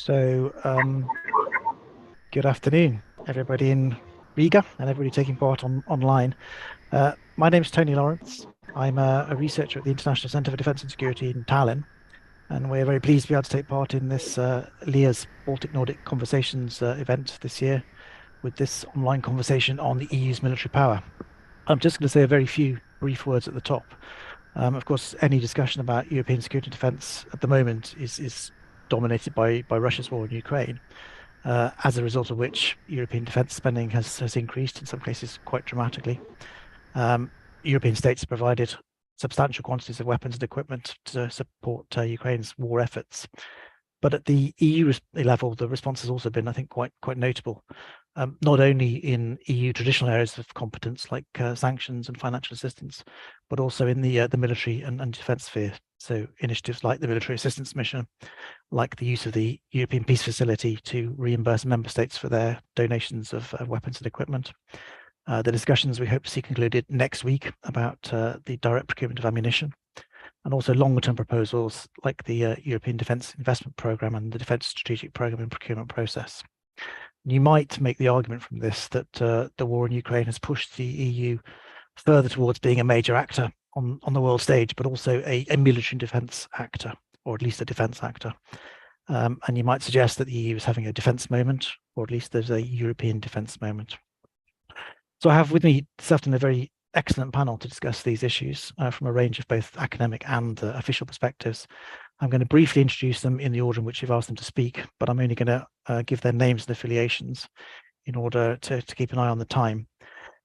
Good afternoon, everybody in Riga and everybody taking part online. My name is Tony Lawrence. I'm a researcher at the International Centre for Defence and Security in Tallinn, and we're very pleased to be able to take part in this LIA's Baltic Nordic Conversations event this year with this online conversation on the EU's military power. I'm just going to say a very few brief words at the top. Of course, any discussion about European security and defence at the moment is dominated by Russia's war in Ukraine. As a result of which European defence spending has increased, in some cases quite dramatically. European states have provided substantial quantities of weapons and equipment to support Ukraine's war efforts. But at the EU level, the response has also been, I think, quite notable, not only in EU traditional areas of competence like sanctions and financial assistance, but also in the military and defence sphere. So initiatives like the Military Assistance Mission, like the use of the European Peace Facility to reimburse member states for their donations of weapons and equipment. The discussions we hope to see concluded next week about the direct procurement of ammunition, and also longer-term proposals like the European Defence Investment Programme and the Defence Strategic Programme and procurement process. You might make the argument from this that the war in Ukraine has pushed the EU further towards being a major actor on the world stage, but also a military defence actor, or at least a defence actor. And you might suggest that the EU is having a defence moment, or at least there's a European defence moment. So I have with me this afternoon a very excellent panel to discuss these issues from a range of both academic and official perspectives. I'm going to briefly introduce them in the order in which you've asked them to speak, but I'm only going to give their names and affiliations in order to keep an eye on the time.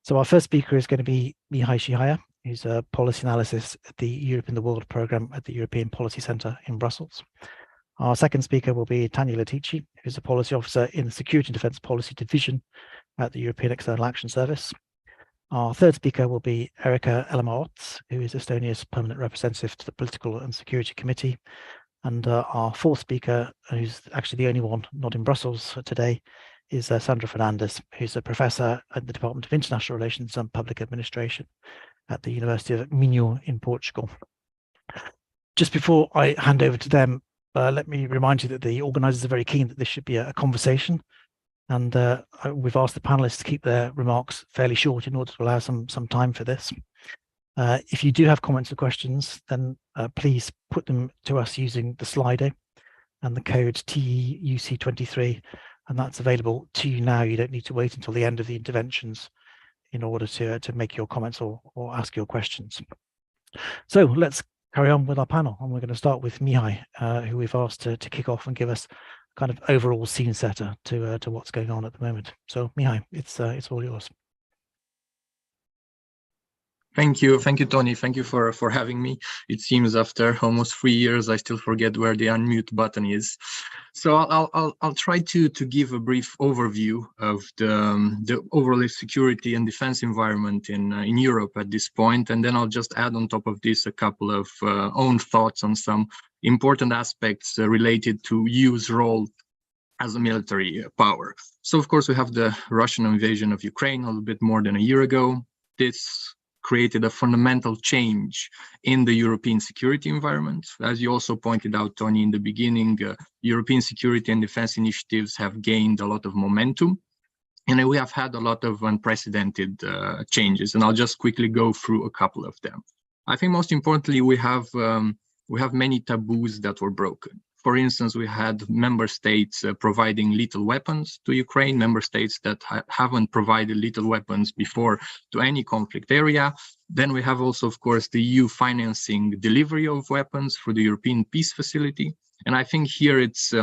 So our first speaker is going to be Mihai Chihaia, who's a policy analyst at the Europe in the World programme at the European Policy Centre in Brussels. Our second speaker will be Tania Lațici, who's a policy officer in the Security and Defence Policy Division at the European External Action Service. Our third speaker will be Erika Ellamaa-Ots, who is Estonia's permanent representative to the Political and Security Committee. And our fourth speaker, who's actually the only one not in Brussels today, is Sandra Fernandes, who's a professor at the Department of International Relations and Public Administration at the University of Minho in Portugal. Just before I hand over to them, let me remind you that the organisers are very keen that this should be a conversation. And we've asked the panelists to keep their remarks fairly short in order to allow some time for this. If you do have comments or questions, then please put them to us using the Sli.do and the code TEUC23, and that's available to you now. You don't need to wait until the end of the interventions in order to make your comments or ask your questions. So let's carry on with our panel, and we're going to start with Mihai, who we've asked to kick off and give us kind of overall scene setter to what's going on at the moment. So Mihai, it's all yours. Thank you, Tony. Thank you for having me. It seems after almost 3 years, I still forget where the unmute button is. So I'll try to give a brief overview of the overall security and defense environment in Europe at this point, and then I'll just add on top of this a couple of own thoughts on some important aspects related to EU's role as a military power. So of course we have the Russian invasion of Ukraine a little bit more than a year ago. This created a fundamental change in the European security environment. As you also pointed out, Tony, in the beginning, European security and defense initiatives have gained a lot of momentum, and we have had a lot of unprecedented changes, and I'll just quickly go through a couple of them. I think most importantly, we have many taboos that were broken. For instance, we had member states providing lethal weapons to Ukraine, member states that haven't provided lethal weapons before to any conflict area. Then we have also, of course, the EU financing delivery of weapons through the European Peace Facility. And I think here it's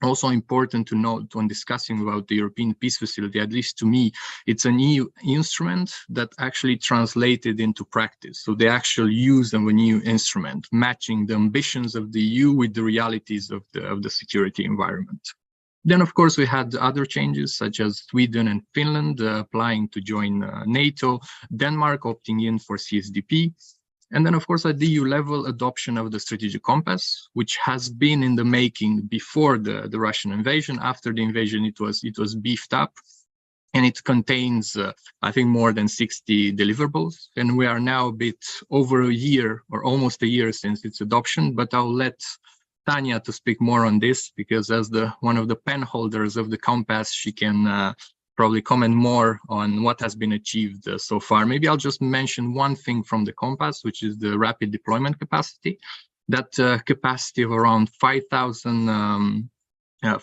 also important to note when discussing about the European Peace Facility, at least to me, it's an EU instrument that actually translated into practice. So the actual use of a new instrument, matching the ambitions of the EU with the realities of the security environment. Then, of course, we had other changes, such as Sweden and Finland applying to join NATO, Denmark opting in for CSDP. And then, of course, at the EU level, adoption of the strategic compass, which has been in the making before the Russian invasion. After the invasion, it was beefed up, and it contains, I think, more than 60 deliverables. And we are now a bit over a year, or almost a year since its adoption. But I'll let Tania to speak more on this, because as one of the pen holders of the compass, she can probably comment more on what has been achieved so far. Maybe I'll just mention one thing from the compass, which is the rapid deployment capacity. That capacity of around 5,000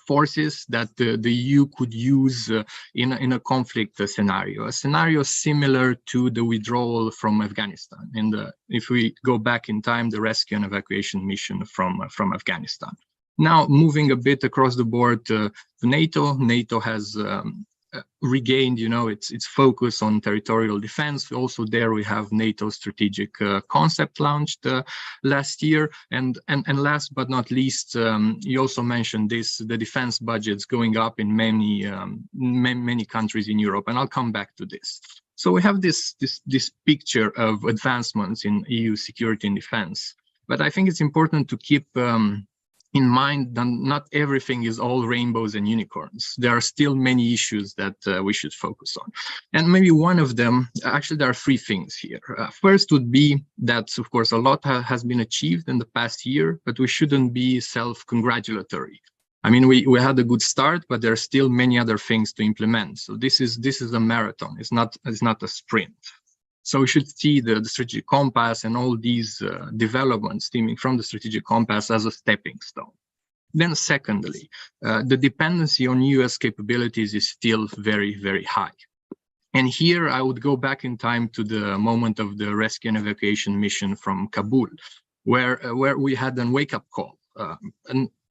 forces that the EU could use in a conflict scenario, a scenario similar to the withdrawal from Afghanistan. If we go back in time, the rescue and evacuation mission from Afghanistan. Now, moving a bit across the board to NATO, NATO has regained, its focus on territorial defense. Also there we have NATO strategic concept launched last year. And last but not least, you also mentioned this, the defense budgets going up in many countries in Europe, and I'll come back to this. So we have this picture of advancements in EU security and defense, but I think it's important to keep in mind that not everything is all rainbows and unicorns. There are still many issues that we should focus on. And maybe one of them, actually there are three things here. First would be that, of course, a lot has been achieved in the past year, but we shouldn't be self-congratulatory. I mean, we had a good start, but there are still many other things to implement. So this is a marathon, it's not a sprint. So we should see the strategic compass and all these developments stemming from the strategic compass as a stepping stone. Then secondly, the dependency on US capabilities is still very, very high. And here I would go back in time to the moment of the rescue and evacuation mission from Kabul, where we had a wake-up call.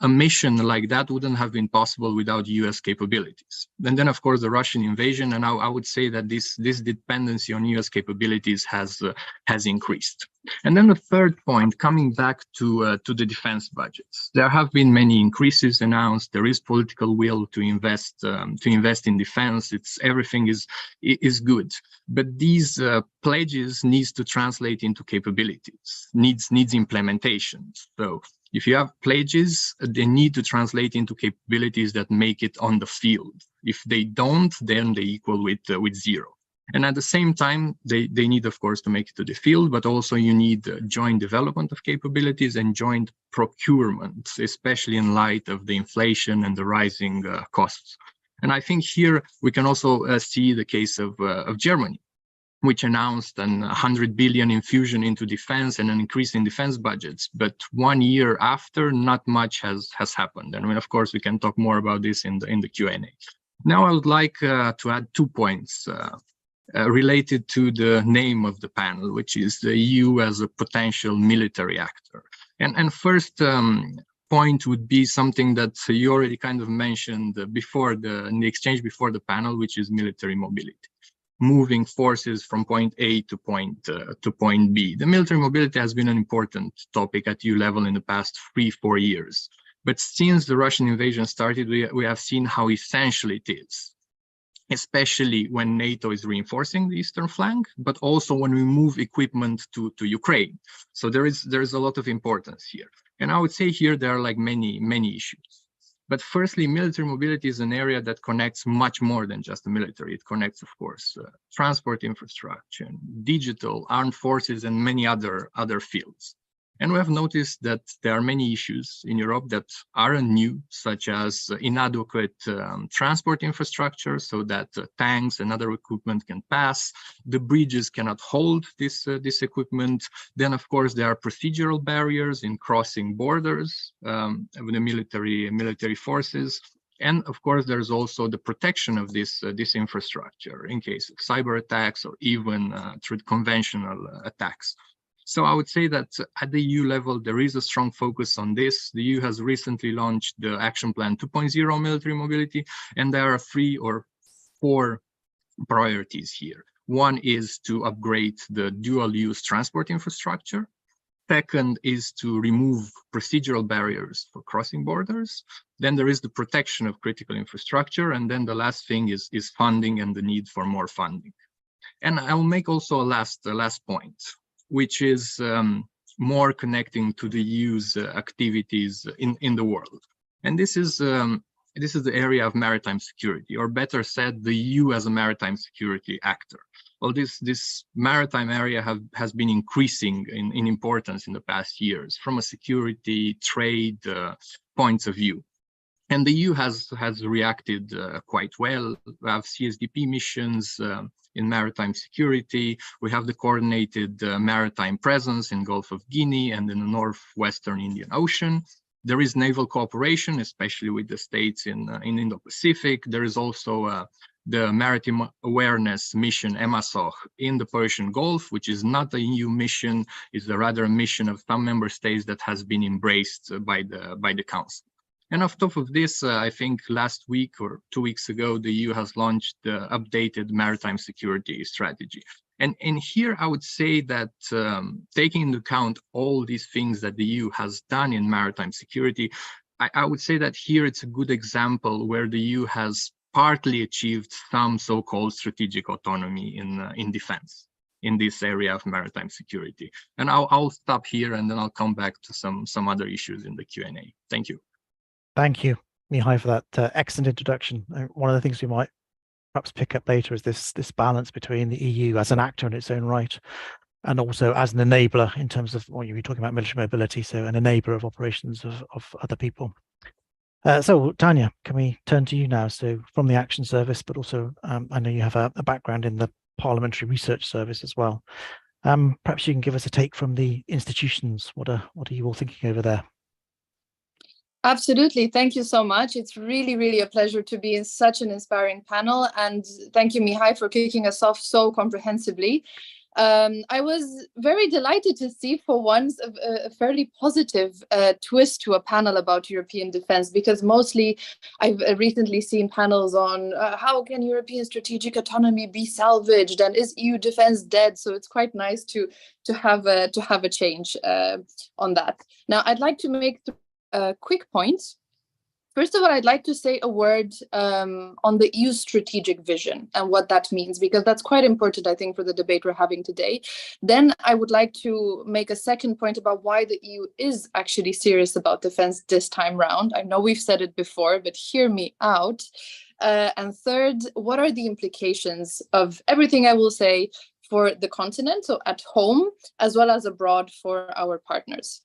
A mission like that wouldn't have been possible without US capabilities. And then, of course, the Russian invasion, and I would say that this dependency on US capabilities has increased. And then the third point, coming back to the defense budgets, there have been many increases announced. There is political will to invest in defense. Everything is good, but these pledges needs to translate into capabilities, needs implementation. So if you have pledges, they need to translate into capabilities that make it on the field. If they don't, then they equal with zero. And at the same time, they need, of course, to make it to the field, but also you need joint development of capabilities and joint procurement, especially in light of the inflation and the rising costs. And I think here we can also see the case of Germany, which announced an 100 billion infusion into defense and an increase in defense budgets. But 1 year after, not much has happened. And I mean, of course, we can talk more about this in the Q&A. Now, I would like to add 2 points related to the name of the panel, which is the EU as a potential military actor. And first point would be something that you already kind of mentioned before in the exchange before the panel, which is military mobility. Moving forces from point A to point B. The military mobility has been an important topic at EU level in the past 3-4 years. But since the Russian invasion started, we have seen how essential it is, especially when NATO is reinforcing the eastern flank, but also when we move equipment to Ukraine. So there is a lot of importance here. And I would say here there are like many issues. But firstly, military mobility is an area that connects much more than just the military. It connects, of course, transport infrastructure, digital, armed forces, and many other fields. And we have noticed that there are many issues in Europe that aren't new, such as inadequate transport infrastructure, so that tanks and other equipment can pass. The bridges cannot hold this equipment. Then, of course, there are procedural barriers in crossing borders with the military forces. And of course, there's also the protection of this infrastructure in case of cyber attacks or even through conventional attacks. So I would say that at the EU level, there is a strong focus on this. The EU has recently launched the Action Plan 2.0 military mobility, and there are 3 or 4 priorities here. One is to upgrade the dual-use transport infrastructure. Second is to remove procedural barriers for crossing borders. Then there is the protection of critical infrastructure. And then the last thing is funding and the need for more funding. And I will make also a last point, which is more connecting to the EU's activities in the world. And this is This is the area of maritime security, or better said, the EU as a maritime security actor. Well, this maritime area has been increasing in importance in the past years from a security, trade points of view. And the EU has reacted quite well. We have CSDP missions in maritime security. We have the coordinated maritime presence in Gulf of Guinea and in the northwestern Indian Ocean. There is naval cooperation, especially with the states in Indo-Pacific. There is also the Maritime Awareness Mission, EMASOH, in the Persian Gulf, which is not a EU mission, is rather a mission of some member states that has been embraced by the Council. And on top of this, I think last week or 2 weeks ago, the EU has launched the updated maritime security strategy. And here I would say that taking into account all these things that the EU has done in maritime security, I would say that here it's a good example where the EU has partly achieved some so-called strategic autonomy in defense in this area of maritime security. And I'll stop here and then I'll come back to some other issues in the Q&A. Thank you. Thank you, Mihai, for that excellent introduction. One of the things we might perhaps pick up later is this balance between the EU as an actor in its own right and also as an enabler in terms of what you were talking about, military mobility, so an enabler of operations of other people. So Tania, can we turn to you now? So from the Action Service, but also I know you have a background in the Parliamentary Research Service as well. Perhaps you can give us a take from the institutions. What are you all thinking over there? Absolutely. Thank you so much. It's really, really a pleasure to be in such an inspiring panel. And thank you, Mihai, for kicking us off so comprehensively. I was very delighted to see for once a fairly positive twist to a panel about European defense, because mostly I've recently seen panels on how can European strategic autonomy be salvaged and is EU defense dead? So it's quite nice to have a change on that. Now, I'd like to make quick points. First of all, I'd like to say a word on the EU's strategic vision and what that means, because that's quite important, I think, for the debate we're having today. Then I would like to make a second point about why the EU is actually serious about defense this time round. I know we've said it before, but hear me out. And third, what are the implications of everything I will say for the continent, so at home, as well as abroad for our partners?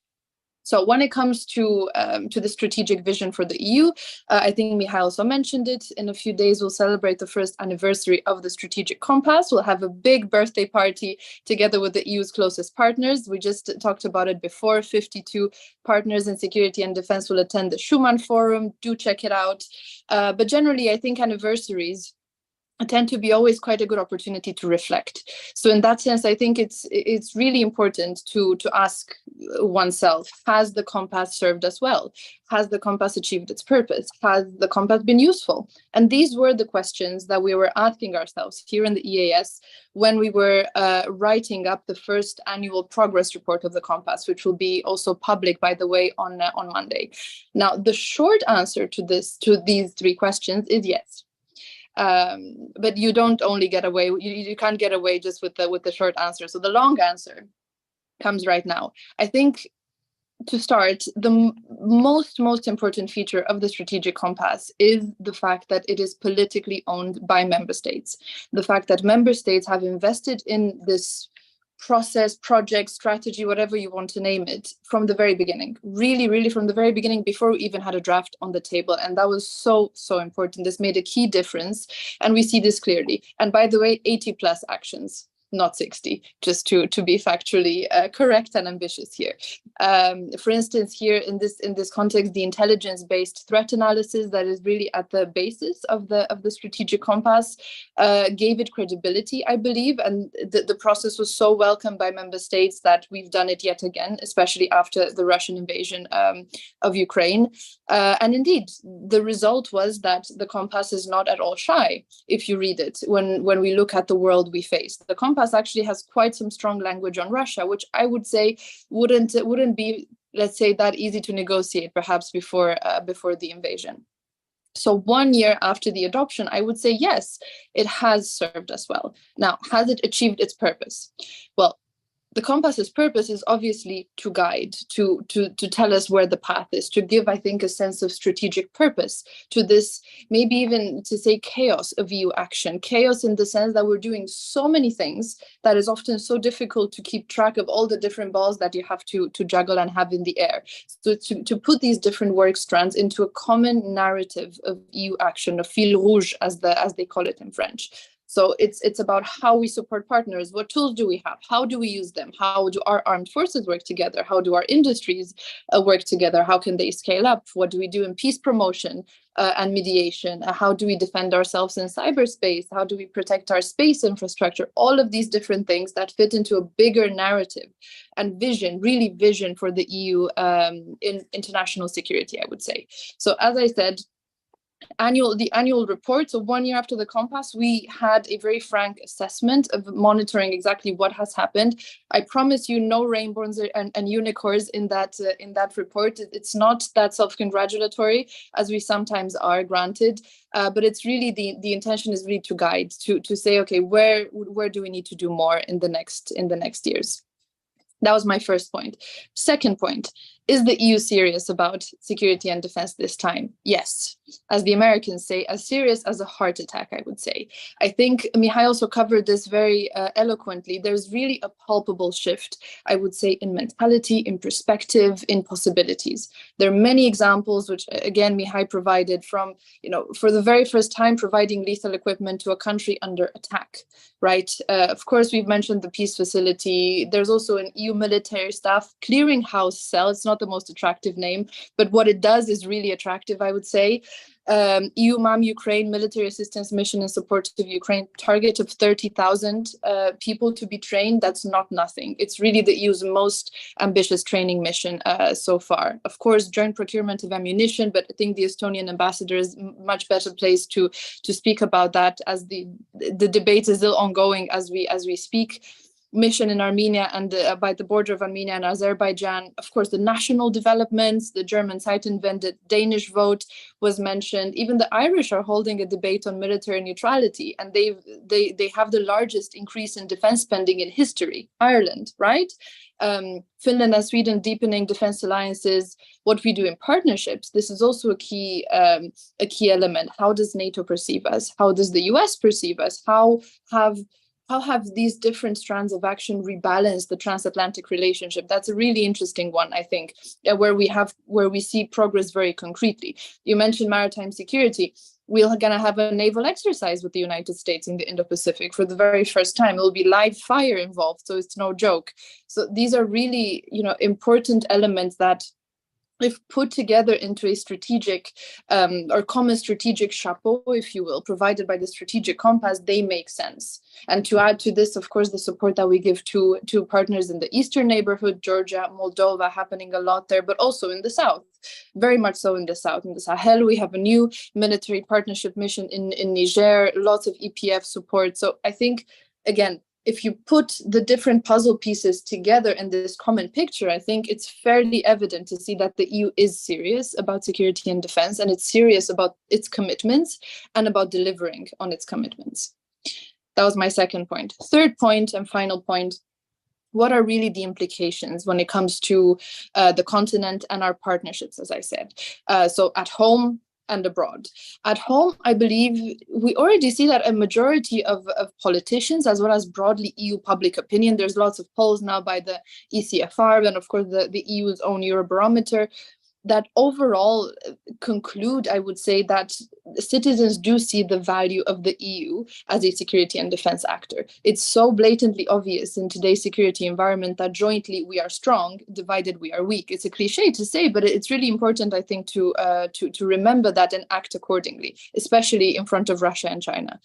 So when it comes to the strategic vision for the EU, I think Mihai also mentioned it. In a few days, we'll celebrate the first anniversary of the strategic compass. We'll have a big birthday party together with the EU's closest partners. We just talked about it before. 52 partners in security and defense will attend the Schuman Forum. Do check it out. But generally, I think anniversaries tend to be always quite a good opportunity to reflect. So in that sense, I think it's really important to ask oneself, has the compass served us well? Has the compass achieved its purpose? Has the compass been useful? And these were the questions that we were asking ourselves here in the EAS when we were writing up the first annual progress report of the compass, which will be also public, by the way, on Monday. Now, the short answer to these three questions is yes. But you don't only get away, you can't get away just with the short answer. So the long answer comes right now. I think to start, the most important feature of the strategic compass is the fact that it is politically owned by member states. The fact that member states have invested in this process, project, strategy, whatever you want to name it, from the very beginning, really from the very beginning, before we even had a draft on the table. And that was so important. This made a key difference, and we see this clearly. And by the way, 80 plus actions, not 60, just to be factually correct and ambitious here. For instance, here in this context, the intelligence-based threat analysis that is really at the basis of the strategic compass gave it credibility, I believe, and the process was so welcomed by member states that we've done it yet again, especially after the Russian invasion of Ukraine. And indeed, the result was that the compass is not at all shy. If you read it, when we look at the world we face, the compass actually has quite some strong language on Russia, which I would say wouldn't be, let's say, that easy to negotiate perhaps before the invasion. So 1 year after the adoption, I would say yes, it has served us well. Now, has it achieved its purpose? Well, the compass's purpose is obviously to guide, to tell us where the path is, to give, I think, a sense of strategic purpose to this, maybe even to say chaos of EU action. Chaos in the sense that we're doing so many things that is often so difficult to keep track of all the different balls that you have to juggle and have in the air. So to put these different work strands into a common narrative of EU action, a fil rouge, as they call it in French. So it's about how we support partners. What tools do we have? How do we use them? How do our armed forces work together? How do our industries work together? How can they scale up? What do we do in peace promotion and mediation? How do we defend ourselves in cyberspace? How do we protect our space infrastructure? All of these different things that fit into a bigger narrative and vision, really vision for the EU in international security, I would say. So as I said, the annual report, so 1 year after the compass, we had a very frank assessment of monitoring exactly what has happened. I promise you no rainbows and unicorns in that report. It's not that self-congratulatory as we sometimes are, granted, but it's really the intention is really to guide, to say, okay, where do we need to do more in the next years? That was my first point. Second point, is the EU serious about security and defense this time? Yes. As the Americans say, as serious as a heart attack, I would say. I think Mihai also covered this very eloquently. There's really a palpable shift, I would say, in mentality, in perspective, in possibilities. There are many examples, which again, Mihai provided from, for the very first time, providing lethal equipment to a country under attack, right? Of course, we've mentioned the peace facility. There's also an EU military staff clearinghouse cell. It's not the most attractive name, but what it does is really attractive, I would say. EUMAM Ukraine military assistance mission in support of Ukraine, target of 30,000 people to be trained. That's not nothing. It's really the EU's most ambitious training mission so far. Of course, joint procurement of ammunition, but I think the Estonian ambassador is much better placed to speak about that, as the debate is still ongoing as we speak. Mission in Armenia and by the border of Armenia and Azerbaijan. Of course, the national developments, the German Zeitenwende, Danish vote was mentioned. Even the Irish are holding a debate on military neutrality, and they have the largest increase in defense spending in history. Ireland, right? Finland and Sweden deepening defense alliances. What we do in partnerships, this is also a key element. How does NATO perceive us? How does the US perceive us? How have these different strands of action rebalanced the transatlantic relationship? That's a really interesting one, I think, where we see progress very concretely. You mentioned maritime security. We're going to have a naval exercise with the United States in the Indo-Pacific for the very first time. It will be live fire involved, so it's no joke. So these are really, important elements that, if put together into a strategic or common strategic chapeau, if you will, provided by the strategic compass, they make sense. And to add to this, of course, the support that we give to partners in the eastern neighborhood, Georgia, Moldova, happening a lot there, but also in the south, very much so in the south. In the Sahel, we have a new military partnership mission in Niger, lots of EPF support. So I think, again, if you put the different puzzle pieces together in this common picture, I think it's fairly evident to see that the EU is serious about security and defense, and it's serious about its commitments and about delivering on its commitments. That was my second point. Third point and final point, what are really the implications when it comes to the continent and our partnerships, as I said? So at home and abroad. At home, I believe we already see that a majority of politicians, as well as broadly EU public opinion, there's lots of polls now by the ECFR and of course the EU's own Eurobarometer, that overall conclude, I would say, that citizens do see the value of the EU as a security and defense actor. It's so blatantly obvious in today's security environment that jointly we are strong, divided we are weak. It's a cliche to say, but it's really important, I think, to remember that and act accordingly, especially in front of Russia and China.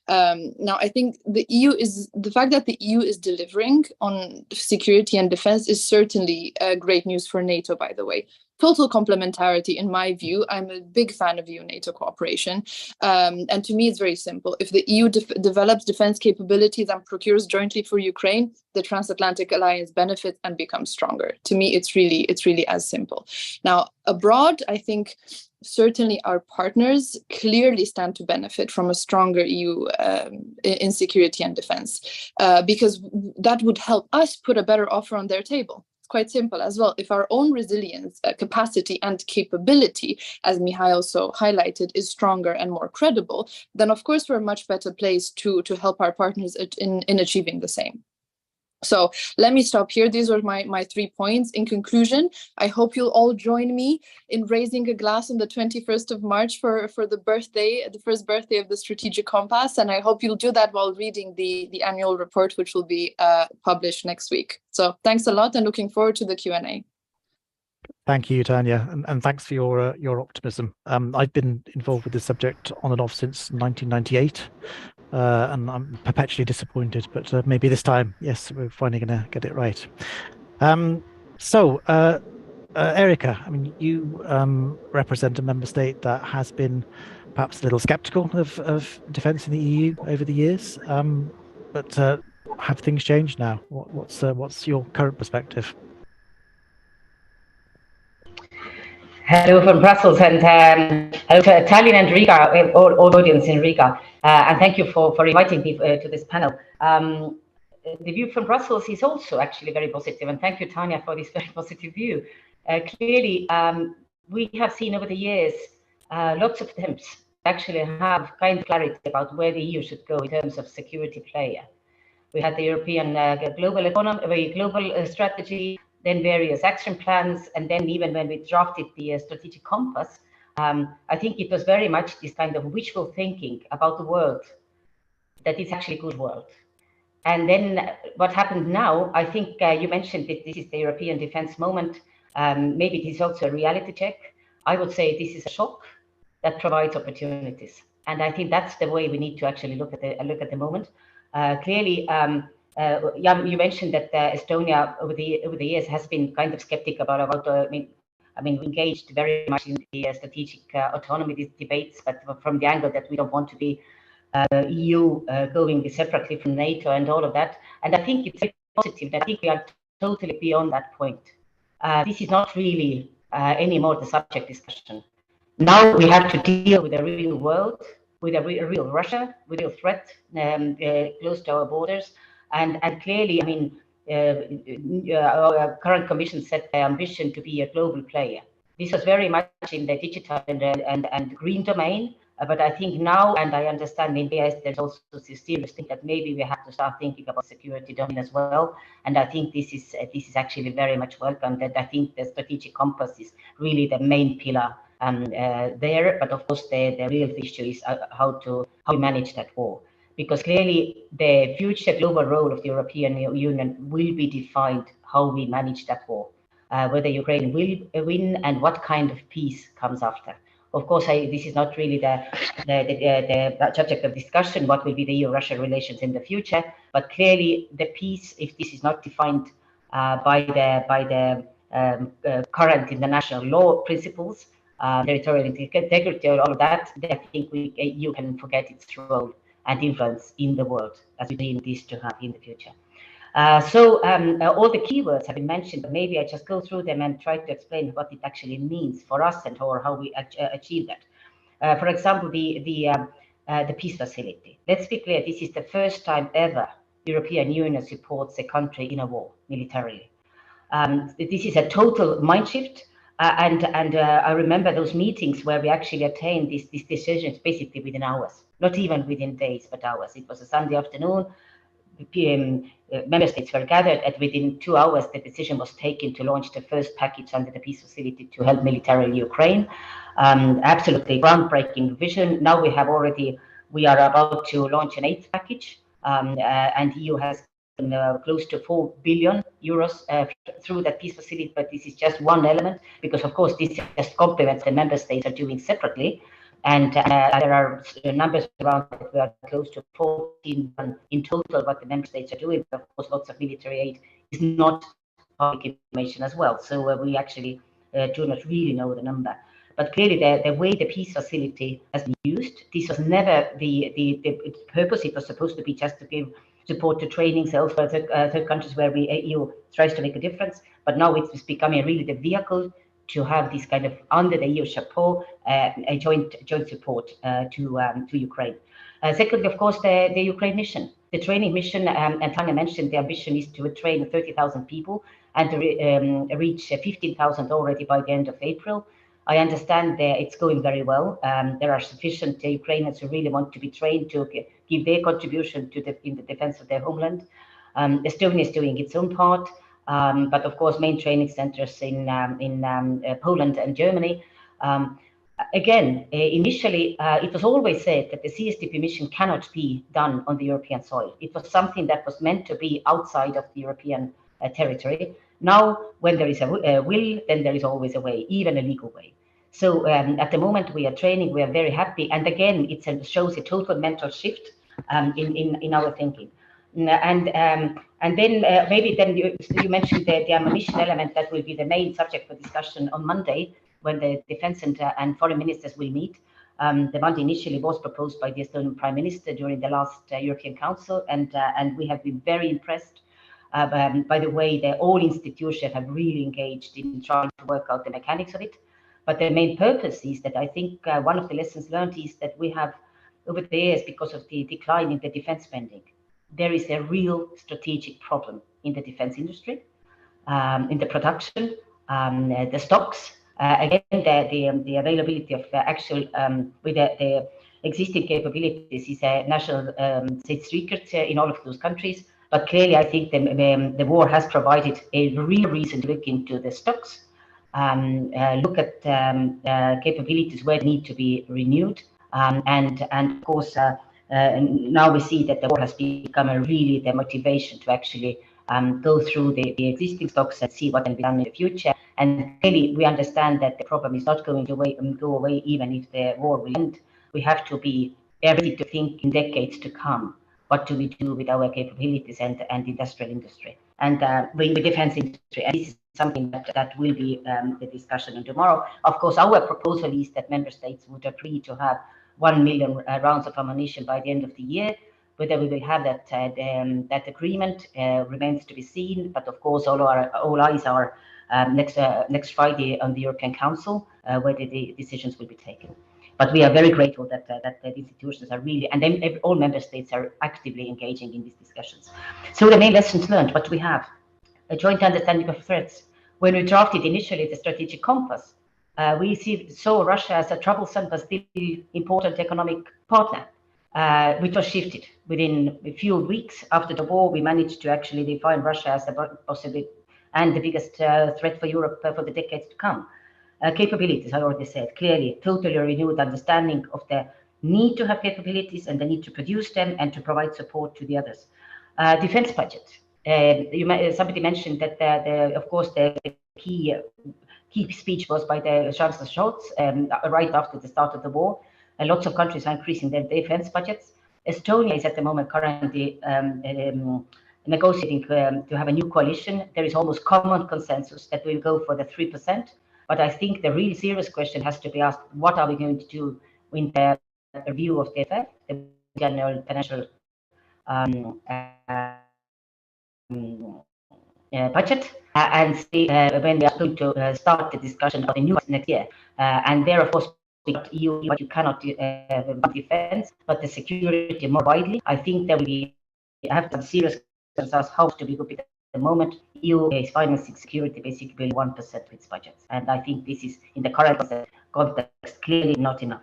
Now, I think the fact that the EU is delivering on security and defense is certainly great news for NATO, by the way. Total complementarity, in my view. I'm a big fan of EU-NATO cooperation. And to me, it's very simple. If the EU develops defense capabilities and procures jointly for Ukraine, the transatlantic alliance benefits and becomes stronger. To me, it's really as simple. Now, abroad, I think certainly our partners clearly stand to benefit from a stronger EU in security and defense, because that would help us put a better offer on their table. It's quite simple as well. If our own resilience, capacity and capability, as Mihai also highlighted, is stronger and more credible, then of course we're much better placed to help our partners in achieving the same. So let me stop here. These are my 3 points. In conclusion, I hope you'll all join me in raising a glass on the 21st of March for the first birthday of the Strategic Compass. And I hope you'll do that while reading the annual report, which will be published next week. So thanks a lot and looking forward to the Q&A. Thank you, Tania, and thanks for your optimism. I've been involved with this subject on and off since 1998. And I'm perpetually disappointed, but maybe this time, yes, we're finally going to get it right. Erika, I mean, you represent a member state that has been perhaps a little skeptical of defence in the EU over the years, but have things changed now? What's your current perspective? Hello from Brussels, and hello to Tallinn and Riga, all audience in Riga, and thank you for inviting me to this panel. The view from Brussels is also actually very positive, and thank you, Tania, for this very positive view. Clearly, we have seen over the years lots of attempts to actually have kind of clarity about where the EU should go in terms of security player. We had the European global economy, global strategy, then various action plans, and then even when we drafted the strategic compass, I think it was very much this kind of wishful thinking about the world, that it's actually a good world. And then what happened now, I think you mentioned that this is the European defense moment. Maybe it is also a reality check. I would say this is a shock that provides opportunities. And I think that's the way we need to actually look at the moment. Clearly, you mentioned that Estonia over the years has been kind of skeptical about I mean, we engaged very much in the strategic autonomy debates, but from the angle that we don't want to be EU going separately from NATO and all of that. And I think it's very positive. I think we are totally beyond that point. This is not really anymore the subject discussion. Now we have to deal with the real world, with a real Russia, with a real threat close to our borders. And clearly, I mean, our current commission set the ambition to be a global player. This was very much in the digital and green domain. But I think now, and I understand in BIS, there's also this serious thing that maybe we have to start thinking about security domain as well. And I think this is actually very much welcome. That I think the strategic compass is really the main pillar there. But of course, the real issue is how we manage that war. Because clearly the future global role of the European Union will be defined how we manage that war, whether Ukraine will win and what kind of peace comes after. Of course, this is not really the subject of discussion, what will be the EU-Russia relations in the future, but clearly the peace, if this is not defined by the current international law principles, territorial integrity, all of that, then I think you can forget its role and influence in the world, as we need this to have in the future. All the keywords have been mentioned, but maybe I just go through them and try to explain what it actually means for us and or how we achieve that. For example, the peace facility. Let's be clear, this is the first time ever European Union supports a country in a war militarily. This is a total mind shift. And I remember those meetings where we actually attained these decisions basically within hours, not even within days, but hours. It was a Sunday afternoon. Member states were gathered, and within 2 hours, the decision was taken to launch the first package under the peace facility to help militarily Ukraine. Absolutely groundbreaking vision. Now we are about to launch an 8th package, and EU has close to 4 billion euros through that peace facility, but this is just one element, because of course this just complements the member states are doing separately, and there are numbers around that we are close to 14 in total what the member states are doing. Of course, lots of military aid is not public information as well, so we actually do not really know the number. But clearly, the way the peace facility has been used, this was never the purpose. It was supposed to be just to give support to training cells for third countries where EU tries to make a difference. But now it's becoming really the vehicle to have this kind of under the EU chapeau, a joint support to Ukraine. Secondly, of course, the Ukraine mission, the training mission, and Tania mentioned the ambition is to train 30,000 people and to reach 15,000 already by the end of April. I understand that it's going very well. There are sufficient Ukrainians who really want to be trained to give their contribution to in the defense of their homeland. Estonia is doing its own part, but of course, main training centers in Poland and Germany. Again, initially, it was always said that the CSDP mission cannot be done on the European soil. It was something that was meant to be outside of the European territory. Now, when there is a will, then there is always a way, even a legal way. So at the moment we are training, we are very happy. And again, it shows a total mental shift in our thinking. And then maybe then you mentioned the ammunition element that will be the main subject for discussion on Monday, when the defense and foreign ministers will meet. The Monday initially was proposed by the Estonian Prime Minister during the last European Council, and we have been very impressed by the way that all institutions have really engaged in trying to work out the mechanics of it. But the main purpose is that I think one of the lessons learned is that we have, over the years, because of the decline in the defense spending, there is a real strategic problem in the defense industry, in the production, the stocks. Again, the availability of actual with the existing capabilities is a national state secret in all of those countries. But clearly, I think the war has provided a real reason to look into the stocks, look at capabilities where they need to be renewed, and of course now we see that the war has become really the motivation to actually go through the existing stocks and see what can be done in the future. And clearly, we understand that the problem is not going to go away even if the war will end. We have to be ready to think in decades to come. What do we do with our capabilities and industrial industry and with the defense industry? And this is something that will be the discussion on tomorrow. Of course, our proposal is that member states would agree to have 1 million rounds of ammunition by the end of the year. Whether we will have that agreement remains to be seen. But of course, all eyes are next Friday on the European Council, where the decisions will be taken. But we are very grateful that the institutions are really, and then all member states are actively engaging in these discussions. So the main lessons learned, what we have, a joint understanding of threats. When we drafted initially the strategic compass, we saw Russia as a troublesome but still important economic partner, which was shifted. Within a few weeks after the war, we managed to actually define Russia as the possibly and the biggest threat for Europe for the decades to come. Capabilities, I already said, clearly, totally renewed understanding of the need to have capabilities and the need to produce them and to provide support to the others. Defense budget. Somebody mentioned that, of course, the key speech was by the Chancellor Scholz right after the start of the war. And lots of countries are increasing their defense budgets. Estonia is at the moment currently negotiating to have a new coalition. There is almost common consensus that we'll go for the 3%. But I think the real serious question has to be asked, what are we going to do in the review of the FF, the general financial budget, and see when we are going to start the discussion of the new next year. And there, of course, EU, but you cannot defense, but the security more widely. I think that we have some serious concerns how to be good at the moment. EU is financing security basically 1% of its budgets, and I think this is in the current context clearly not enough.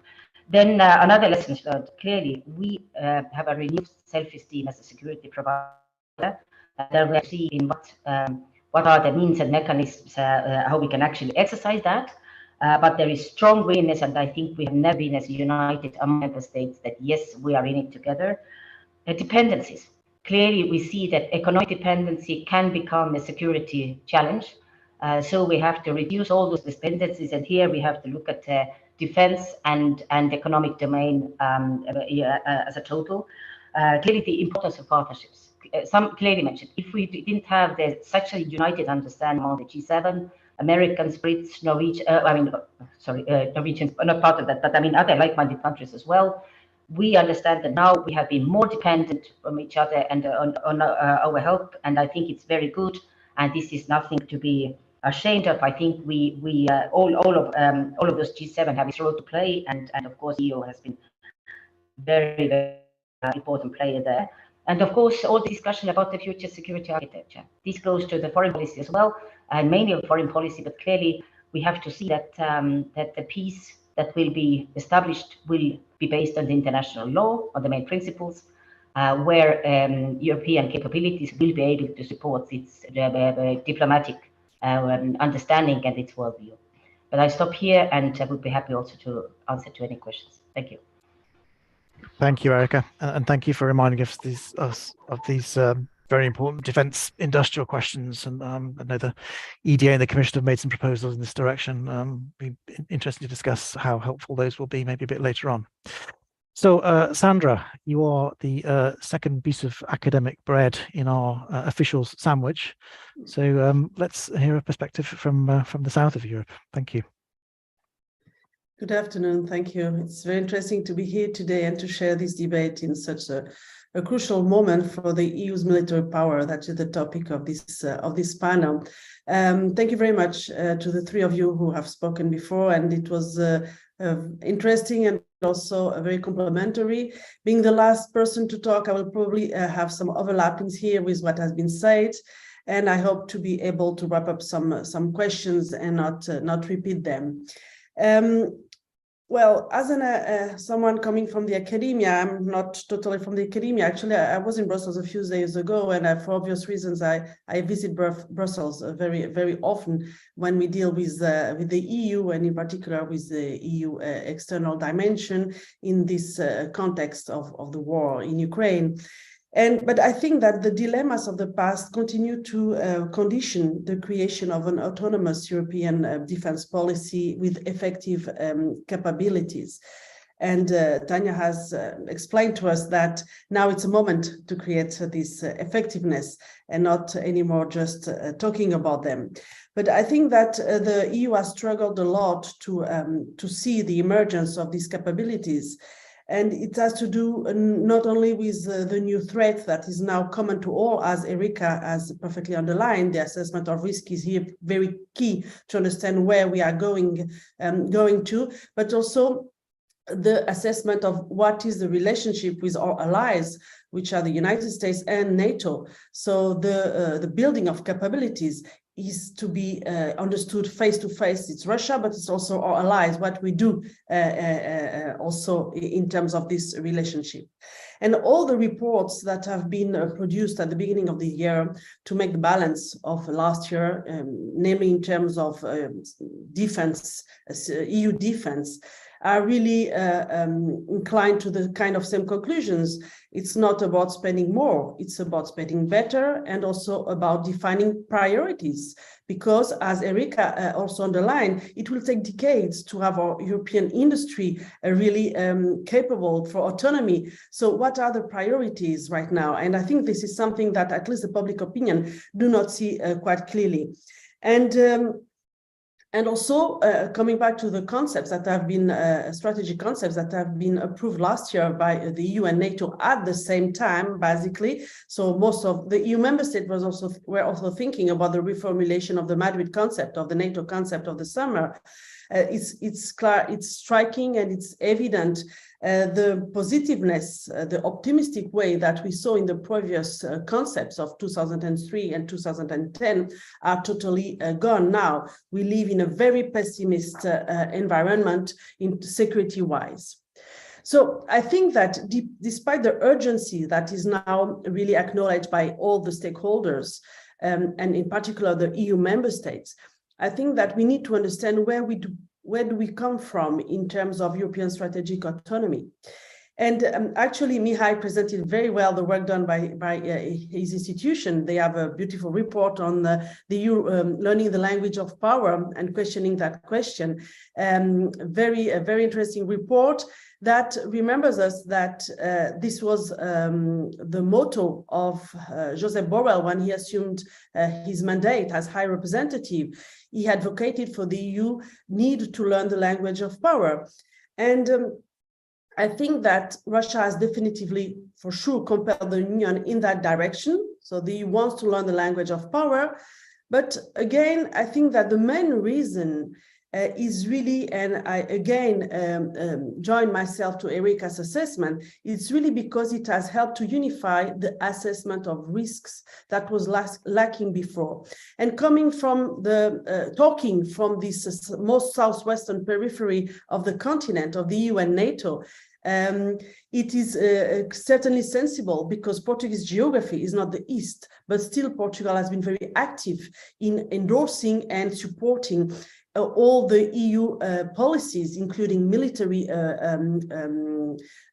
Then another lesson learned, clearly we have a renewed self-esteem as a security provider. That we are seeing what are the means and mechanisms how we can actually exercise that. But there is strong willingness, and I think we have never been as united among member states that yes, we are in it together. Dependencies. Clearly, we see that economic dependency can become a security challenge. So we have to reduce all those dependencies, and here we have to look at defense and economic domain as a total. Clearly, the importance of partnerships. Some clearly mentioned, if we didn't have such a united understanding among the G7, Americans, Brits, Norwegians are not part of that, but I mean other like-minded countries as well. We understand that now we have been more dependent on each other and on our help, and I think it's very good. And this is nothing to be ashamed of. I think we all of those G7 have its role to play, and of course EU has been very, very important player there. And of course, all the discussion about the future security architecture. This goes to the foreign policy as well, and mainly of foreign policy. But clearly, we have to see that that the peace that will be established will be based on the international law, on the main principles, where European capabilities will be able to support its diplomatic understanding and its worldview. But I stop here, and I would be happy also to answer to any questions. Thank you. Thank you, Erika, and thank you for reminding us of these very important defence industrial questions. And I know the EDA and the Commission have made some proposals in this direction. Be interesting to discuss how helpful those will be maybe a bit later on. So, Sandra, you are the second piece of academic bread in our officials sandwich. So let's hear a perspective from the south of Europe. Thank you. Good afternoon. Thank you. It's very interesting to be here today and to share this debate in such a crucial moment for the EU's military power. That is the topic of this panel. Thank you very much to the three of you who have spoken before, and it was interesting and also very complimentary. Being the last person to talk, I will probably have some overlappings here with what has been said, and I hope to be able to wrap up some questions and not repeat them. Well, as someone coming from the academia, I'm not totally from the academia. Actually, I was in Brussels a few days ago, and for obvious reasons, I visit Brussels very, very often when we deal with the EU, and in particular with the EU external dimension in this context of the war in Ukraine. But I think that the dilemmas of the past continue to condition the creation of an autonomous European defense policy with effective capabilities. And Tania has explained to us that now it's a moment to create this effectiveness and not anymore just talking about them. But I think that the EU has struggled a lot to see the emergence of these capabilities. And it has to do not only with the new threat that is now common to all, as Erika has perfectly underlined. The assessment of risk is here very key to understand where we are going to, but also the assessment of what is the relationship with our allies, which are the United States and NATO. So the building of capabilities is to be understood face to face. It's Russia, but it's also our allies, what we do also in terms of this relationship. And all the reports that have been produced at the beginning of the year to make the balance of last year, namely in terms of defense, EU defense, are really inclined to the kind of same conclusions. It's not about spending more, it's about spending better, and also about defining priorities. Because as Erika also underlined, it will take decades to have our European industry really capable for autonomy. So what are the priorities right now? And I think this is something that at least the public opinion do not see quite clearly. And also coming back to the concepts that have been strategic concepts that have been approved last year by the EU and NATO at the same time, basically. So most of the EU member states were also thinking about the reformulation of the Madrid concept, of the NATO concept of the summer. It's clear, it's striking, and it's evident the positiveness, the optimistic way that we saw in the previous concepts of 2003 and 2010 are totally gone now. We live in a very pessimist environment in security-wise. So I think that despite the urgency that is now really acknowledged by all the stakeholders, and in particular the EU member states, I think that we need to understand where do we come from in terms of European strategic autonomy. And actually, Mihai presented very well the work done by his institution. They have a beautiful report on the EU learning the language of power and questioning that question. A very interesting report that remembers us that this was the motto of Joseph Borrell when he assumed his mandate as High Representative. He advocated for the EU need to learn the language of power. And I think that Russia has definitively, for sure, compelled the Union in that direction. So the EU wants to learn the language of power, But again, I think that the main reason is really, and I again join myself to Erika's assessment, it's really because it has helped to unify the assessment of risks that was lacking before. And coming from the, talking from this most southwestern periphery of the continent, of the EU and NATO, it is certainly sensible because Portuguese geography is not the East, but still Portugal has been very active in endorsing and supporting all the EU policies, including military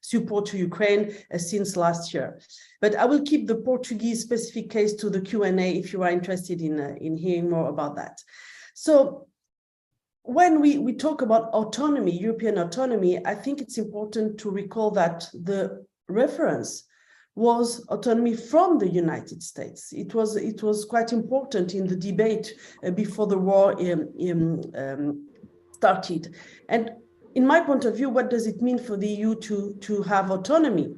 support to Ukraine since last year. But I will keep the Portuguese specific case to the Q&A if you are interested in hearing more about that. So when we talk about autonomy, European autonomy, I think it's important to recall that the reference was autonomy from the United States. It was quite important in the debate before the war started. And in my point of view, what does it mean for the EU to have autonomy?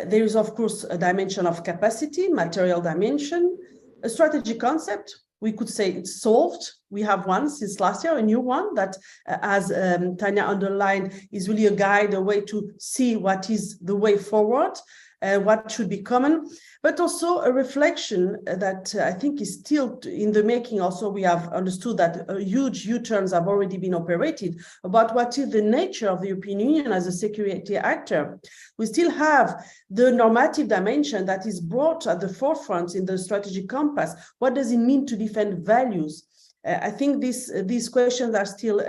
There is, of course, a dimension of capacity, material dimension, a strategy concept. We could say it's solved. We have one since last year, a new one that, as Tania underlined, is really a guide, a way to see what is the way forward, what should be common, but also a reflection that I think is still in the making. Also, we have understood that huge U-turns have already been operated about what is the nature of the European Union as a security actor. We still have the normative dimension that is brought at the forefront in the strategic compass. What does it mean to defend values? I think these questions are still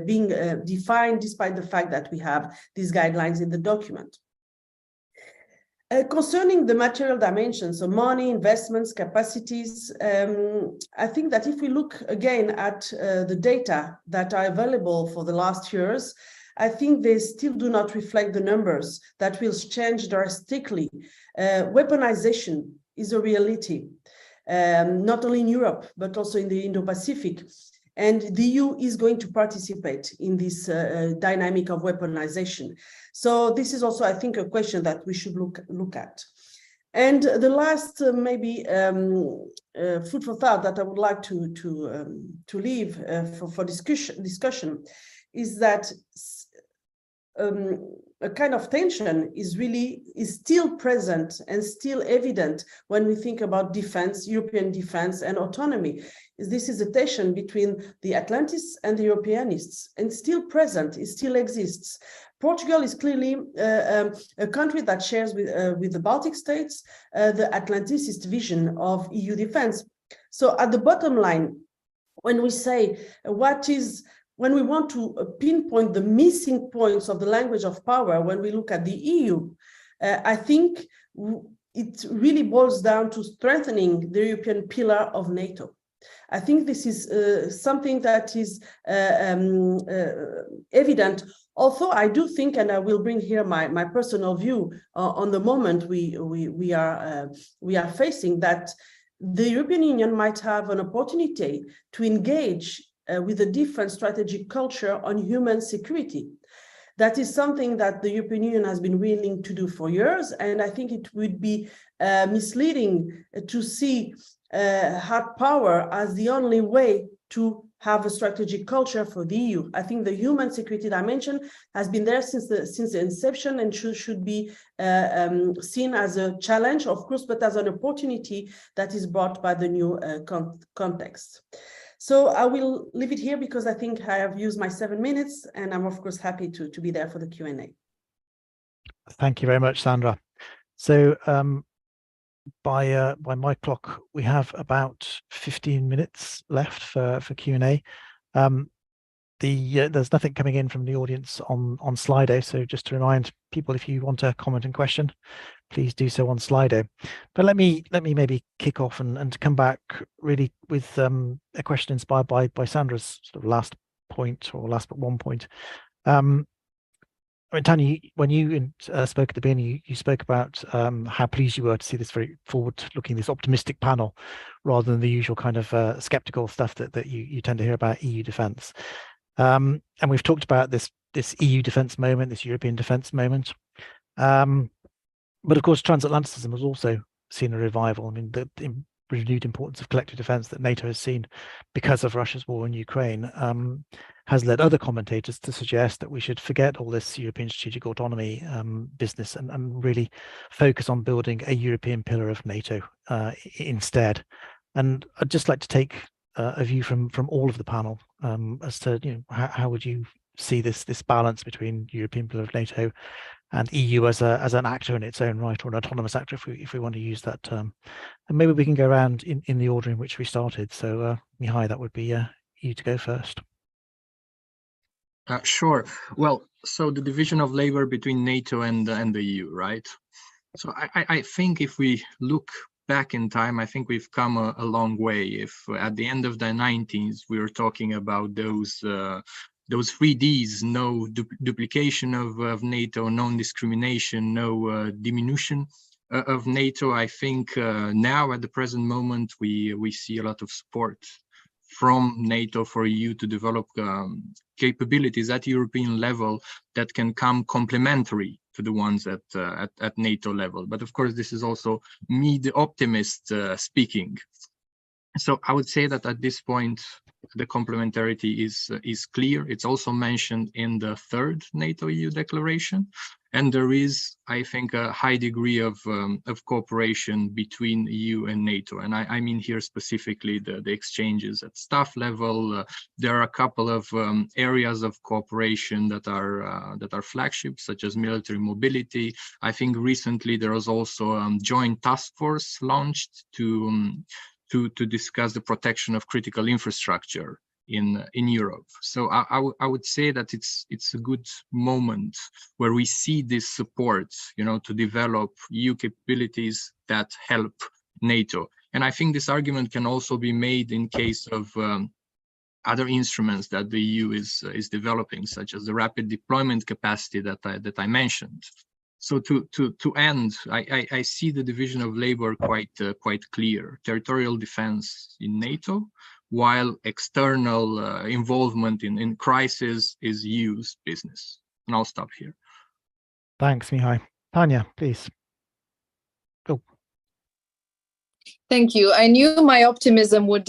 being defined, despite the fact that we have these guidelines in the document. Concerning the material dimensions, so money, investments, capacities, I think that if we look again at the data that are available for the last years, I think they still do not reflect the numbers that will change drastically. Weaponization is a reality, not only in Europe, but also in the Indo-Pacific. And the EU is going to participate in this dynamic of weaponization. So this is also, I think, a question that we should look at. And the last maybe food for thought that I would like to leave for discussion is that a kind of tension is still present and still evident when we think about defense, European defense and autonomy. This is a tension between the Atlantists and the Europeanists, and still present, it still exists. Portugal is clearly a country that shares with the Baltic states the Atlanticist vision of EU defense. So at the bottom line, when we say when we want to pinpoint the missing points of the language of power, when we look at the EU, I think it really boils down to strengthening the European pillar of NATO. I think this is something that is evident. Although I do think, and I will bring here my personal view on the moment we are facing, that the European Union might have an opportunity to engage with a different strategic culture on human security. That is something that the European Union has been willing to do for years, and I think it would be misleading to see hard power as the only way to have a strategic culture for the EU. I think the human security dimension has been there since the inception and should be seen as a challenge, of course, but as an opportunity that is brought by the new context. So I will leave it here because I think I have used my 7 minutes, and I'm of course happy to be there for the Q&A. Thank you very much, Sandra. So by my clock, we have about 15 minutes left for Q&A. There's nothing coming in from the audience on Sli.do, so just to remind people, if you want to comment and question, please do so on Sli.do. But let me maybe kick off and come back really with a question inspired by Sandra's sort of last point, or last but one point. I mean, Tania, when you spoke at the beginning, you spoke about how pleased you were to see this very forward-looking, this optimistic panel, rather than the usual kind of skeptical stuff that you tend to hear about EU defence. And we've talked about this EU defence moment, this European defence moment. But of course, transatlanticism has also seen a revival. I mean, renewed importance of collective defense that NATO has seen because of Russia's war in Ukraine, has led other commentators to suggest that we should forget all this European strategic autonomy business and really focus on building a European pillar of NATO instead. And I'd just like to take a view from all of the panel as to, you know, how would you see this balance between European pillar of NATO and EU as an actor in its own right, or an autonomous actor, if we want to use that term. And maybe we can go around in the order in which we started. So Mihai, that would be you to go first. Sure. Well, so the division of labor between NATO and the EU, right? So I think if we look back in time, I think we've come a long way. If at the end of the 90s we were talking about those 3 Ds: no duplication of NATO, non-discrimination, no diminution of NATO, I think now at the present moment we see a lot of support from NATO for EU to develop capabilities at European level that can come complementary to the ones at NATO level. But of course, this is also me, the optimist, speaking. So I would say that at this point, the complementarity is clear. It's also mentioned in the 3rd NATO-EU declaration, and there is, I think, a high degree of cooperation between EU and NATO. And I mean here specifically the exchanges at staff level. There are a couple of areas of cooperation that are flagships, such as military mobility. I think recently there was also a joint task force launched to discuss the protection of critical infrastructure in Europe. So I would say that it's a good moment where we see this support, you know, to develop EU capabilities that help NATO. And I think this argument can also be made in case of other instruments that the EU is developing, such as the rapid deployment capacity that I mentioned. So to end, I see the division of labor quite clear. Territorial defense in NATO, while external involvement in crisis is EU's business. And I'll stop here. Thanks, Mihai. Tania, please. Go. Thank you. I knew my optimism would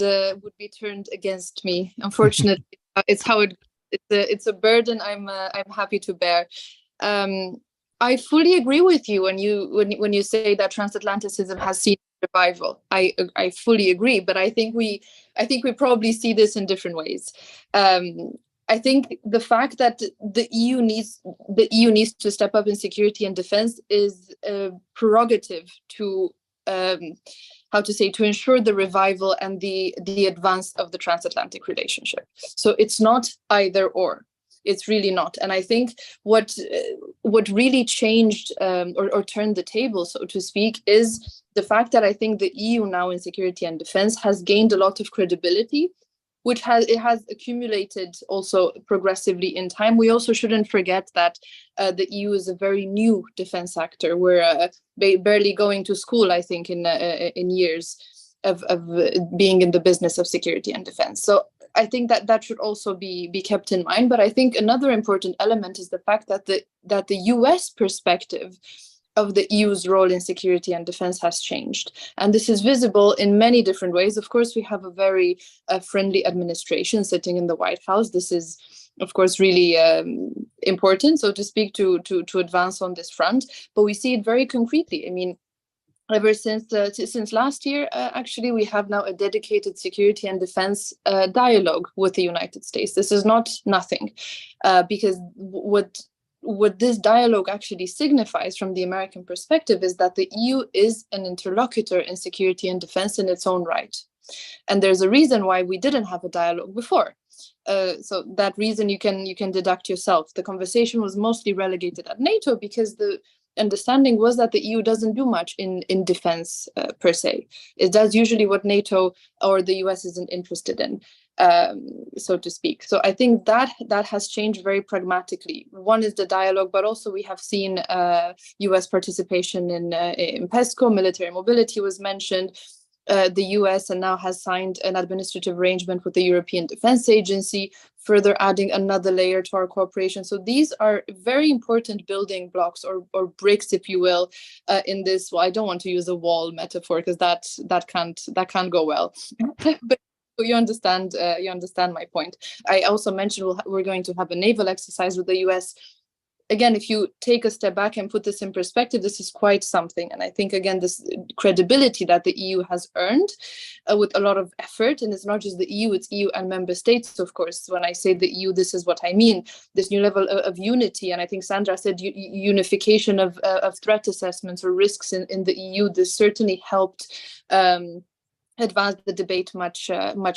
be turned against me. Unfortunately, it's a burden I'm happy to bear. I fully agree with you when you say that transatlanticism has seen revival. I fully agree, but I think we probably see this in different ways. I think the fact that the EU needs to step up in security and defense is a prerogative to to ensure the revival and the advance of the transatlantic relationship. So it's not either or. It's really not. And I think what really changed or turned the table, so to speak, is the fact that I think the EU now in security and defense has gained a lot of credibility, which has accumulated also progressively in time. We also shouldn't forget that the EU is a very new defense actor. We're barely going to school, I think, in years of being in the business of security and defense. So I think that should also be kept in mind. But I think another important element is the fact that the US perspective of the EU's role in security and defense has changed. And this is visible in many different ways. Of course, we have a very friendly administration sitting in the White House. This is, of course, really important, so to speak, to advance on this front. But we see it very concretely. I mean, ever since last year, actually, we have now a dedicated security and defense dialogue with the United States. This is not nothing, because what this dialogue actually signifies from the American perspective is that the EU is an interlocutor in security and defense in its own right. And there's a reason why we didn't have a dialogue before. So that reason you can deduct yourself. The conversation was mostly relegated at NATO because the understanding was that the EU doesn't do much in defense per se. It does usually what NATO or the US isn't interested in, so to speak. So I think that has changed very pragmatically. One is the dialogue, but also we have seen US participation in PESCO. Military mobility was mentioned. the US and now has signed an administrative arrangement with the European Defence Agency, further adding another layer to our cooperation. So these are very important building blocks or bricks, if you will, in this. Well, I don't want to use a wall metaphor because that can't go well. But you understand my point. I also mentioned we're going to have a naval exercise with the US. Again, if you take a step back and put this in perspective, this is quite something. And I think, again, this credibility that the EU has earned with a lot of effort, and it's not just the EU, it's EU and member states, of course. When I say the EU, this is what I mean, this new level of unity. And I think Sandra said unification of threat assessments or risks in the EU. This certainly helped advance the debate much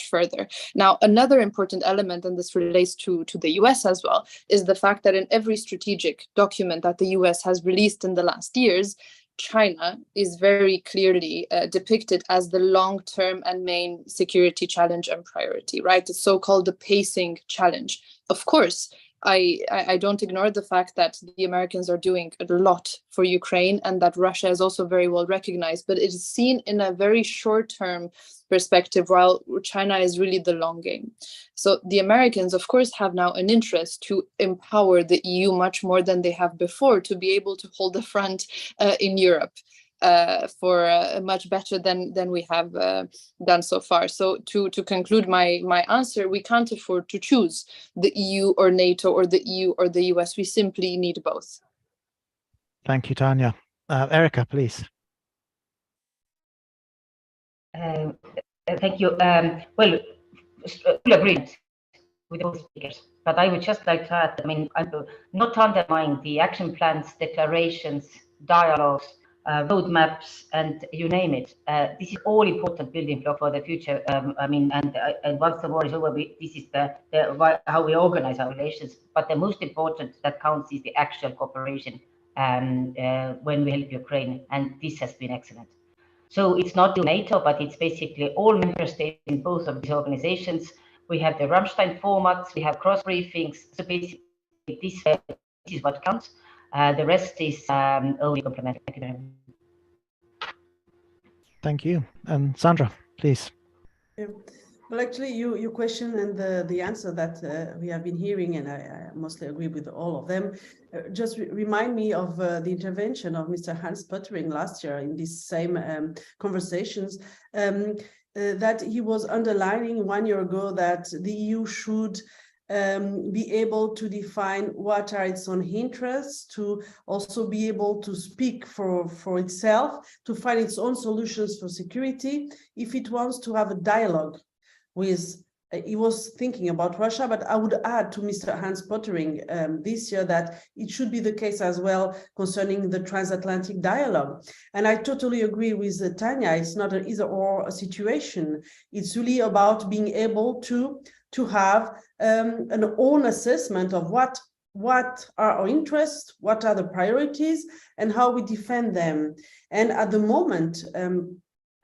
further. Now, another important element, and this relates to the US as well, is the fact that in every strategic document that the US has released in the last years, China is very clearly depicted as the long-term and main security challenge and priority, right? The so-called the pacing challenge. Of course, I don't ignore the fact that the Americans are doing a lot for Ukraine and that Russia is also very well recognized, but it is seen in a very short-term perspective, while China is really the long game. So the Americans, of course, have now an interest to empower the EU much more than they have before, to be able to hold the front in Europe. For much better than we have done so far. So to conclude my answer, we can't afford to choose the EU or NATO or the EU or the US. We simply need both. Thank you, Tania. Erika, please. Thank you. Well, full agreement with all speakers, but I would just like to add, I mean, not undermine the action plans, declarations, dialogues, roadmaps, and you name it. This is all important building block for the future. I mean, and once the war is over, this is how we organize our relations. But the most important that counts is the actual cooperation when we help Ukraine, and this has been excellent. So it's not NATO, but it's basically all member states in both of these organizations. We have the Rammstein formats, we have cross briefings. So basically, this is what counts. The rest is only complementary. Thank you very much. Thank you. And Sandra, please. Yeah. Well, actually, your question and the answer that we have been hearing, and I mostly agree with all of them, just remind me of the intervention of Mr. Hans Pöttering last year in these same conversations, that he was underlining 1 year ago that the EU should be able to define what are its own interests, to also be able to speak for itself, to find its own solutions for security, if it wants to have a dialogue with, he was thinking about Russia, but I would add to Mr. Hans Pöttering this year that it should be the case as well concerning the transatlantic dialogue. And I totally agree with Tania, it's not an either or situation. It's really about being able to have an own assessment of what are our interests, what are the priorities, and how we defend them. And at the moment,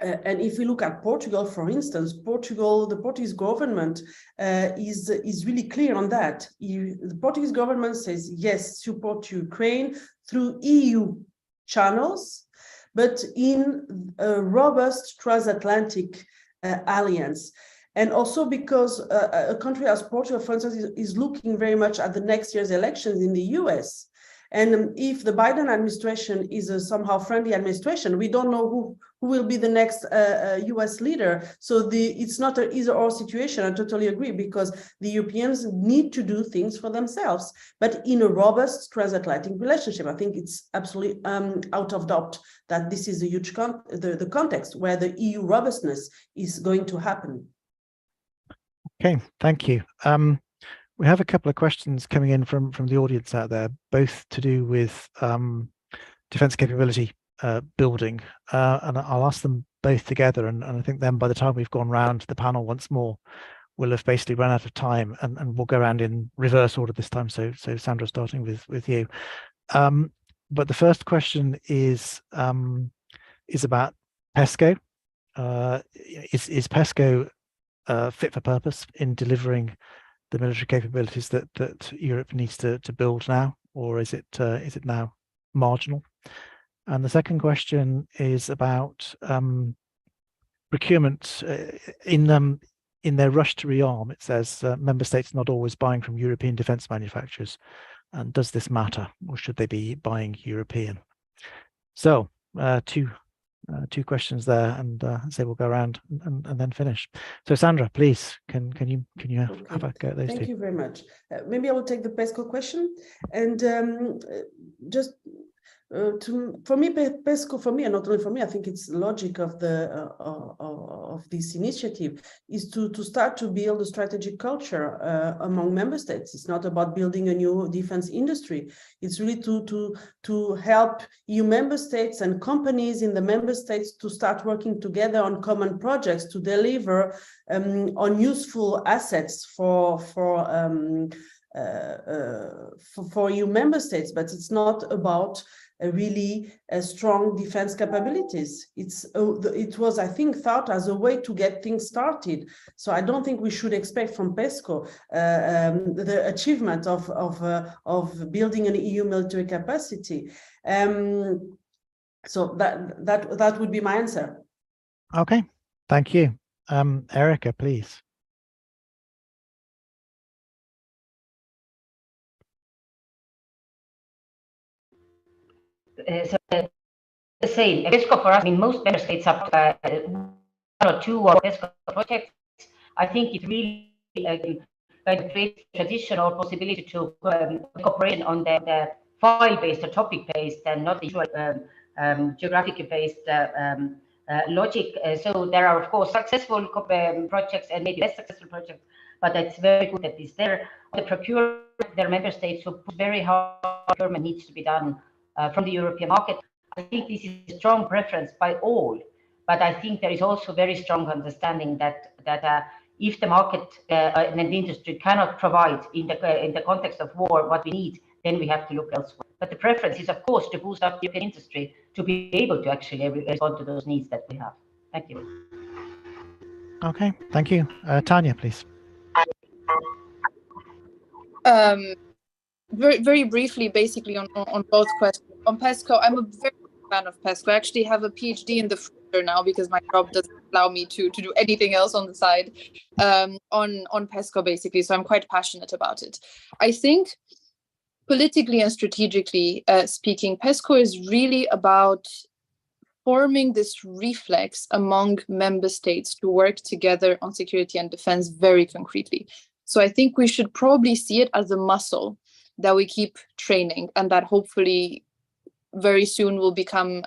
and if we look at Portugal, for instance, the Portuguese government is really clear on that. The Portuguese government says, yes, support Ukraine through EU channels, but in a robust transatlantic alliance. And also because a country as Portugal, for instance, is looking very much at the next year's elections in the US. And if the Biden administration is a somehow friendly administration, we don't know who will be the next US leader. So it's not an either or situation. I totally agree, because the Europeans need to do things for themselves, but in a robust transatlantic relationship. I think it's absolutely out of doubt that this is a huge the context where the EU robustness is going to happen. Okay, thank you. We have a couple of questions coming in from the audience out there, both to do with defense capability building, and I'll ask them both together, and I think then by the time we've gone round the panel once more, we'll have basically run out of time, and we'll go around in reverse order this time. So Sandra, starting with you. But the first question is about PESCO. Is PESCO fit for purpose in delivering the military capabilities that Europe needs to build now, or is it now marginal? And the second question is about procurement in their rush to rearm, it says member states not always buying from European defence manufacturers. And does this matter, or should they be buying European? So two questions there, and say we'll go around and then finish. So Sandra, please, can you have a go at those two? Thank you very much. Maybe I will take the PESCO question, and just for me, PESCO, for me, and not only for me, I think it's logic of the of this initiative is to start to build a strategic culture among member states. It's not about building a new defense industry. It's really to help EU member states and companies in the member states to start working together on common projects to deliver on useful assets for EU member states. But it's not about really strong defense capabilities. It was, I think, thought as a way to get things started. So I don't think we should expect from PESCO the achievement of building an EU military capacity. So that would be my answer. Okay, thank you. Erika, please. So the same. PESCO for us, I mean, most member states have one or two or PESCO projects. I think it really creates traditional possibility to cooperation on the file-based or topic-based and not the usual geographic-based logic. So there are, of course, successful projects and maybe less successful projects, but it's very good that it's there. The procurement, there are member states who put very hard procurement needs to be done from the European market. I think this is a strong preference by all, but I think there is also very strong understanding that if the market and the industry cannot provide in the context of war what we need, then we have to look elsewhere. But the preference is, of course, to boost up the European industry to be able to actually respond to those needs that we have. Thank you. Okay, thank you. Tania, please. Very briefly, basically on both questions. On PESCO, I'm a very big fan of PESCO. I actually have a PhD in the future now because my job doesn't allow me to do anything else on the side on PESCO, basically. So I'm quite passionate about it. I think politically and strategically speaking, PESCO is really about forming this reflex among member states to work together on security and defense very concretely. So I think we should probably see it as a muscle that we keep training, and that hopefully very soon will become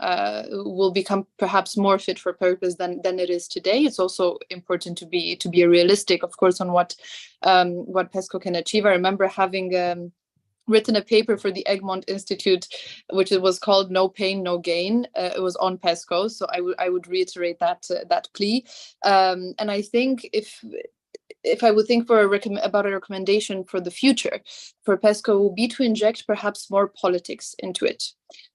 perhaps more fit for purpose than it is today. It's also important to be realistic, of course, on what PESCO can achieve. I remember having written a paper for the Egmont Institute, which it was called "No Pain, No Gain." It was on PESCO, so I would reiterate that plea. And I think if I would think about a recommendation for the future for PESCO, would be to inject perhaps more politics into it,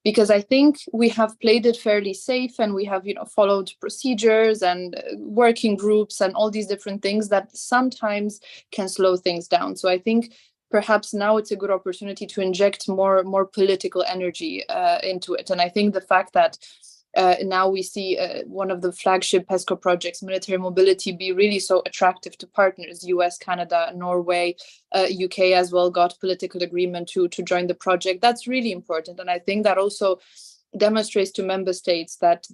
because I think we have played it fairly safe, and we have followed procedures and working groups and all these different things that sometimes can slow things down. So I think perhaps now it's a good opportunity to inject more political energy into it. And I think the fact that now we see one of the flagship PESCO projects, military mobility, be really so attractive to partners. US, Canada, Norway, UK as well got political agreement to join the project. That's really important. And I think that also demonstrates to member states that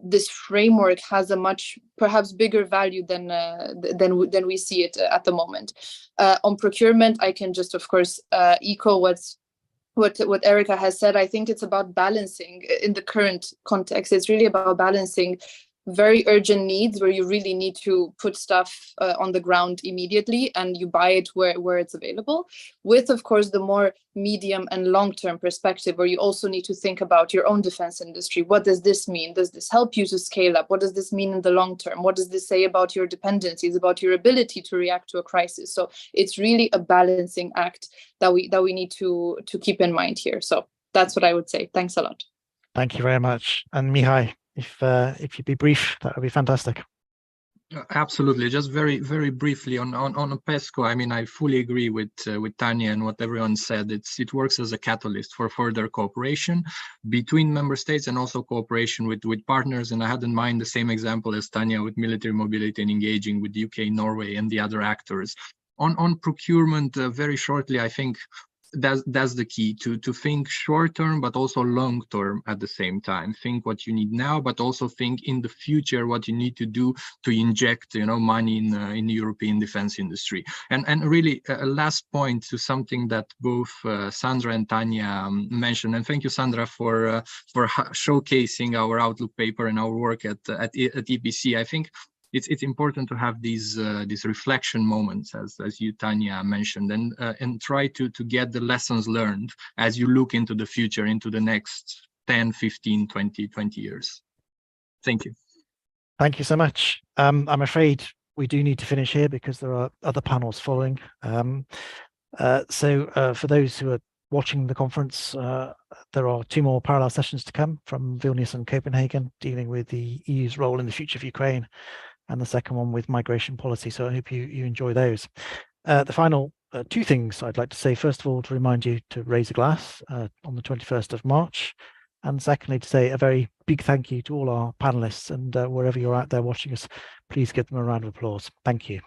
this framework has a much perhaps bigger value than we see it at the moment. On procurement, I can just, of course, echo what Erika has said. I think it's about balancing in the current context. It's really about balancing very urgent needs where you really need to put stuff on the ground immediately and you buy it where it's available, with, of course, the more medium and long-term perspective where you also need to think about your own defense industry. What does this mean? Does this help you to scale up? What does this mean in the long term? What does this say about your dependencies, about your ability to react to a crisis? So it's really a balancing act that we need to keep in mind here. So that's what I would say. Thanks a lot. Thank you very much. And Mihai, if you'd be brief, that would be fantastic. Absolutely. Just very briefly on PESCO. I mean, I fully agree with Tania and what everyone said. It works as a catalyst for further cooperation between member states and also cooperation with partners. And I had in mind the same example as Tania with military mobility and engaging with the UK, Norway, and the other actors. On procurement, very shortly, I think that's the key, to think short term but also long term at the same time. Think what you need now, but also think in the future what you need to do to inject money in the European defense industry. And really a last point to something that both Sandra and Tania mentioned, and thank you, Sandra, for showcasing our outlook paper and our work at EPC. I think it's important to have these reflection moments, as you, Tania, mentioned, and try to get the lessons learned as you look into the future, into the next 10, 15, 20 years. Thank you. Thank you so much. I'm afraid we do need to finish here because there are other panels following. So for those who are watching the conference, there are 2 more parallel sessions to come from Vilnius and Copenhagen, dealing with the EU's role in the future of Ukraine, and the second one with migration policy. So I hope you enjoy those. The final 2 things I'd like to say, first of all, to remind you to raise a glass on the 21st of March. And secondly, to say a very big thank you to all our panelists, and wherever you're out there watching us, please give them a round of applause. Thank you.